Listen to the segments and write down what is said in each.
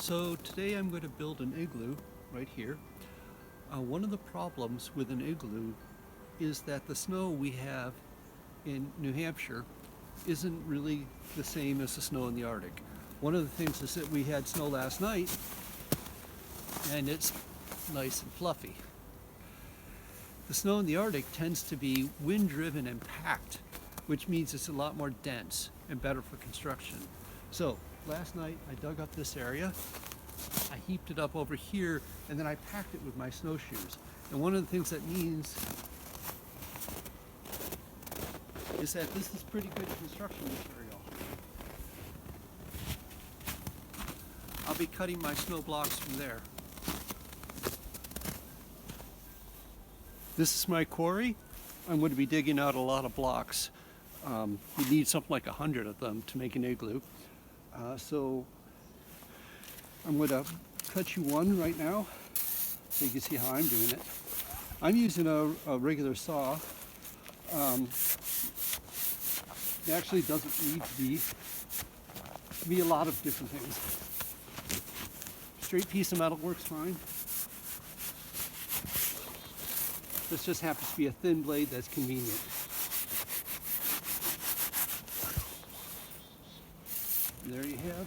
So today I'm going to build an igloo right here. One of the problems with an igloo is that the snow we have in New Hampshire isn't really the same as the snow in the Arctic. One of the things is that we had snow last night and it's nice and fluffy. The snow in the Arctic tends to be wind-driven and packed, which means it's a lot more dense and better for construction. So last night I dug up this area, I heaped it up over here, and then I packed it with my snowshoes. And one of the things that means is that this is pretty good construction material. I'll be cutting my snow blocks from there. This is my quarry. I'm going to be digging out a lot of blocks. You need something like 100 of them to make an igloo. So I'm going to cut you one right now so you can see how I'm doing it. I'm using a regular saw. It actually doesn't need to be a lot of different things. Straight piece of metal works fine. This just happens to be a thin blade that's convenient. And there you have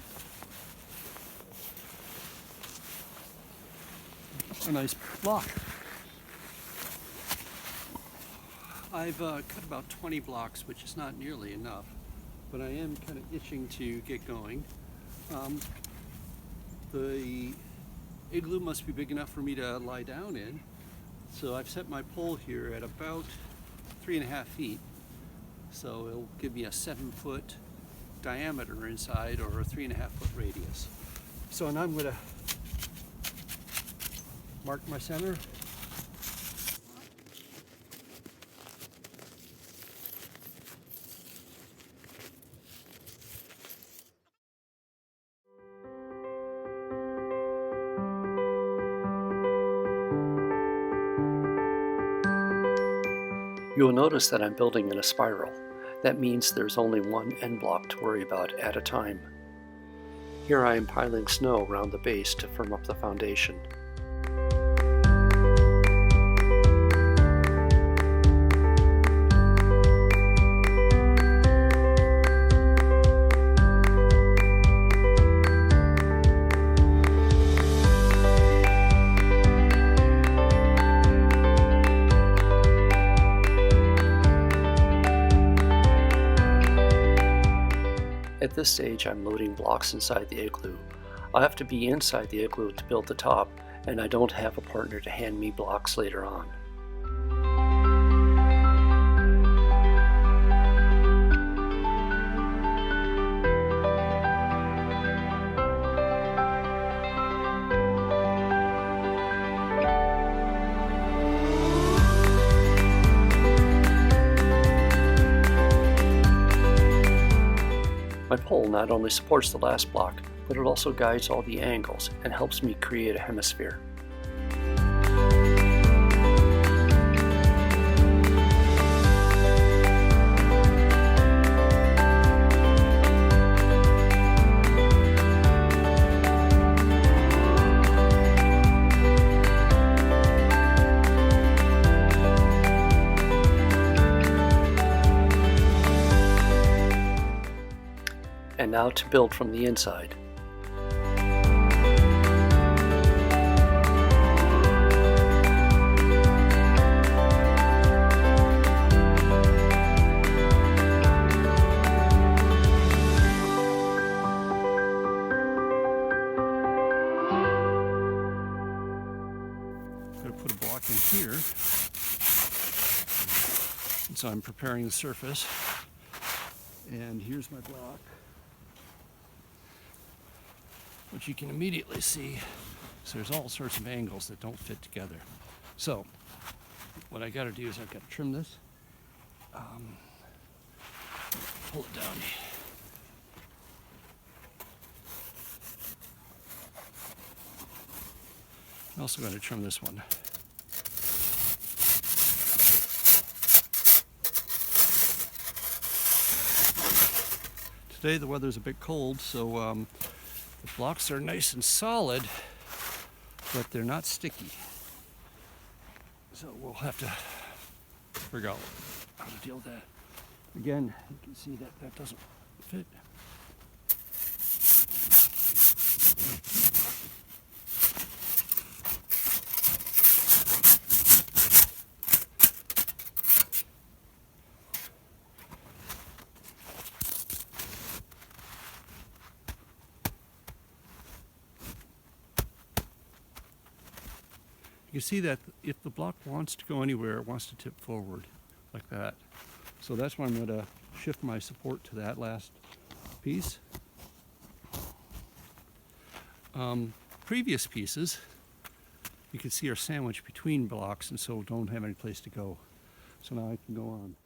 a nice block. I've cut about 20 blocks, which is not nearly enough, but I am kind of itching to get going. The igloo must be big enough for me to lie down in, so I've set my pole here at about 3.5 feet, so it'll give me a 7-foot diameter inside or a 3.5-foot radius. So now I'm going to mark my center. You'll notice that I'm building in a spiral. That means there's only one end block to worry about at a time. Here I am piling snow around the base to firm up the foundation. At this stage, I'm loading blocks inside the igloo. I'll have to be inside the igloo to build the top, and I don't have a partner to hand me blocks later on. My pole not only supports the last block, but it also guides all the angles and helps me create a hemisphere. And now to build from the inside. I'm going to put a block in here. And so I'm preparing the surface. And here's my block, which you can immediately see. So there's all sorts of angles that don't fit together. So what I got to do is I've got to trim this, pull it down. I'm also going to trim this one. Today the weather's a bit cold, so The blocks are nice and solid, but they're not sticky. So we'll have to figure out how to deal with that. Again, you can see that that doesn't fit. You can see that if the block wants to go anywhere, it wants to tip forward like that. So that's why I'm going to shift my support to that last piece. Previous pieces, you can see are sandwiched between blocks and so don't have any place to go. So now I can go on.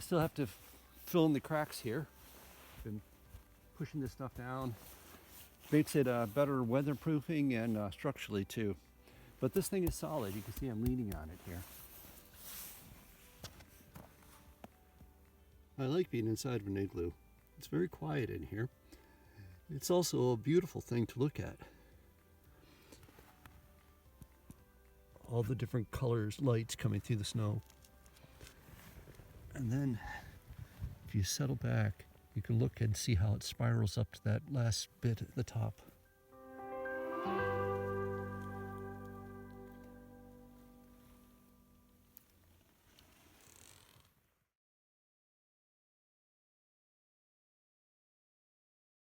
Still have to fill in the cracks here. Been pushing this stuff down. Makes it better weatherproofing and structurally too. But this thing is solid. You can see I'm leaning on it here. I like being inside of an igloo. It's very quiet in here. It's also a beautiful thing to look at. All the different colors, lights coming through the snow. And then if you settle back, you can look and see how it spirals up to that last bit at the top.